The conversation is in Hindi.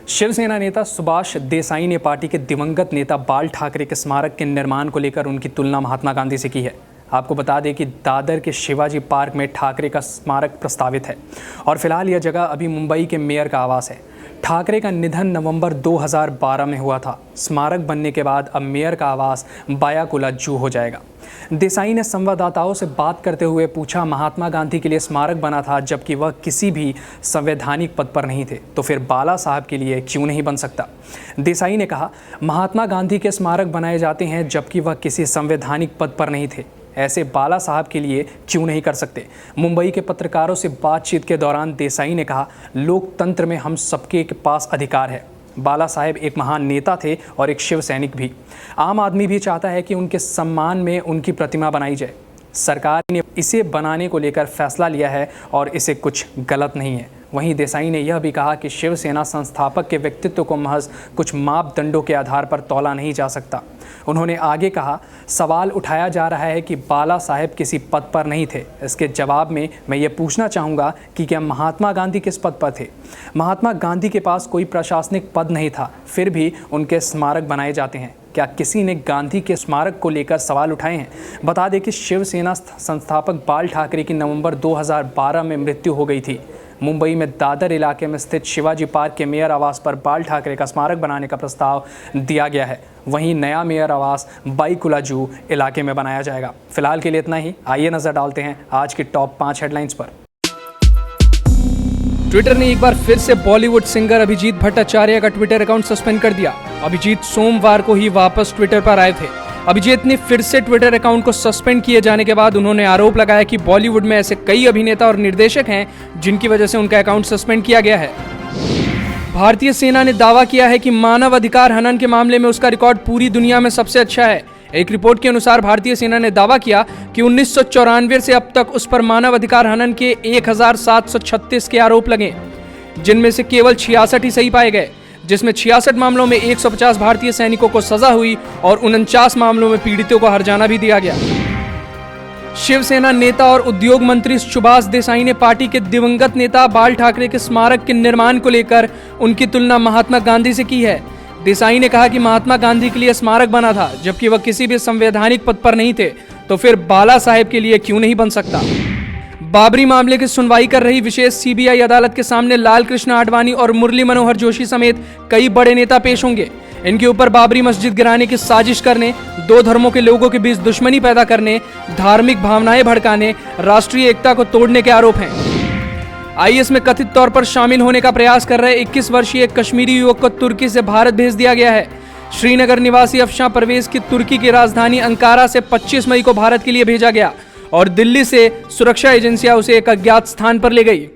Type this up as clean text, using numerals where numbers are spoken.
शिवसेना नेता सुभाष देसाई ने पार्टी के दिवंगत नेता बाल ठाकरे के स्मारक के निर्माण को लेकर उनकी तुलना महात्मा गांधी से की है। आपको बता दें कि दादर के शिवाजी पार्क में ठाकरे का स्मारक प्रस्तावित है और फिलहाल यह जगह अभी मुंबई के मेयर का आवास है। ठाकरे का निधन नवंबर 2012 में हुआ था। स्मारक बनने के बाद अब मेयर का आवास बायाकुला जू हो जाएगा। देसाई ने संवाददाताओं से बात करते हुए पूछा, महात्मा गांधी के लिए स्मारक बना था जबकि वह किसी भी संवैधानिक पद पर नहीं थे, तो फिर बाला साहब के लिए क्यों नहीं बन सकता। देसाई ने कहा, महात्मा गांधी के स्मारक बनाए जाते हैं जबकि वह किसी संवैधानिक पद पर नहीं थे, ऐसे बाला साहब के लिए क्यों नहीं कर सकते। मुंबई के पत्रकारों से बातचीत के दौरान देसाई ने कहा, लोकतंत्र में हम सबके के पास अधिकार है। बाला साहेब एक महान नेता थे और एक शिव सैनिक भी। आम आदमी भी चाहता है कि उनके सम्मान में उनकी प्रतिमा बनाई जाए। सरकार ने इसे बनाने को लेकर फैसला लिया है और इसे कुछ गलत नहीं है। वहीं देसाई ने यह भी कहा कि शिवसेना संस्थापक के व्यक्तित्व को महज कुछ मापदंडों के आधार पर तौला नहीं जा सकता। उन्होंने आगे कहा, सवाल उठाया जा रहा है कि बाला साहेब किसी पद पर नहीं थे। इसके जवाब में मैं ये पूछना चाहूँगा कि क्या महात्मा गांधी किस पद पर थे। महात्मा गांधी के पास कोई प्रशासनिक पद नहीं था, फिर भी उनके स्मारक बनाए जाते हैं। क्या किसी ने गांधी के स्मारक को लेकर सवाल उठाए हैं। बता दें कि शिवसेना संस्थापक बाल ठाकरे की नवंबर 2012 में मृत्यु हो गई थी। मुंबई में दादर इलाके में स्थित शिवाजी पार्क के मेयर आवास पर बाल ठाकरे का स्मारक बनाने का प्रस्ताव दिया गया है। वहीं नया मेयर आवास बाईकुला जू इलाके में बनाया जाएगा। फिलहाल के लिए इतना ही। आइए नजर डालते हैं आज की टॉप 5 हेडलाइंस पर। ट्विटर ने एक बार फिर से बॉलीवुड सिंगर अभिजीत भट्टाचार्य का ट्विटर अकाउंट सस्पेंड कर दिया। अभिजीत सोमवार को ही वापस ट्विटर पर आए थे। अभिजीत ने फिर से ट्विटर अकाउंट को सस्पेंड किए जाने के बाद उन्होंने आरोप लगाया कि बॉलीवुड में ऐसे कई अभिनेता और निर्देशक हैं जिनकी वजह से उनका अकाउंट सस्पेंड किया गया है। भारतीय सेना ने दावा किया है कि मानव अधिकार हनन के मामले में उसका रिकॉर्ड पूरी दुनिया में सबसे अच्छा है। एक रिपोर्ट के अनुसार भारतीय सेना ने दावा किया कि 1994 से अब तक उस पर मानव अधिकार हनन के 1736 के आरोप लगे, जिनमें से केवल 66 ही सही पाए गए, जिसमें 66 मामलों में 150 भारतीय सैनिकों को सजा हुई और 49 मामलों में पीड़ितों को हर्जाना भी दिया गया। शिवसेना नेता और उद्योग मंत्री सुभाष देसाई ने पार्टी के दिवंगत नेता बाल ठाकरे के स्मारक के निर्माण को लेकर उनकी तुलना महात्मा गांधी से की है। देसाई ने कहा कि महात्मा गांधी के लिए स्मारक बना था जबकि वह किसी भी संवैधानिक पद पर नहीं थे, तो फिर बाला साहेब के लिए क्यों नहीं बन सकता। बाबरी मामले की सुनवाई कर रही विशेष सीबीआई अदालत के सामने लाल कृष्ण आडवाणी और मुरली मनोहर जोशी समेत कई बड़े नेता पेश होंगे। इनके ऊपर बाबरी मस्जिद गिराने की साजिश करने, दो धर्मों के लोगों के बीच दुश्मनी पैदा करने, धार्मिक भावनाएं भड़काने, राष्ट्रीय एकता को तोड़ने के आरोप हैं। आईएस में कथित तौर पर शामिल होने का प्रयास कर रहे 21 वर्षीय कश्मीरी युवक को तुर्की से भारत भेज दिया गया है। श्रीनगर निवासी अफशां परवेज की तुर्की की राजधानी अंकारा से 25 मई को भारत के लिए भेजा गया और दिल्ली से सुरक्षा एजेंसियां उसे एक अज्ञात स्थान पर ले गई।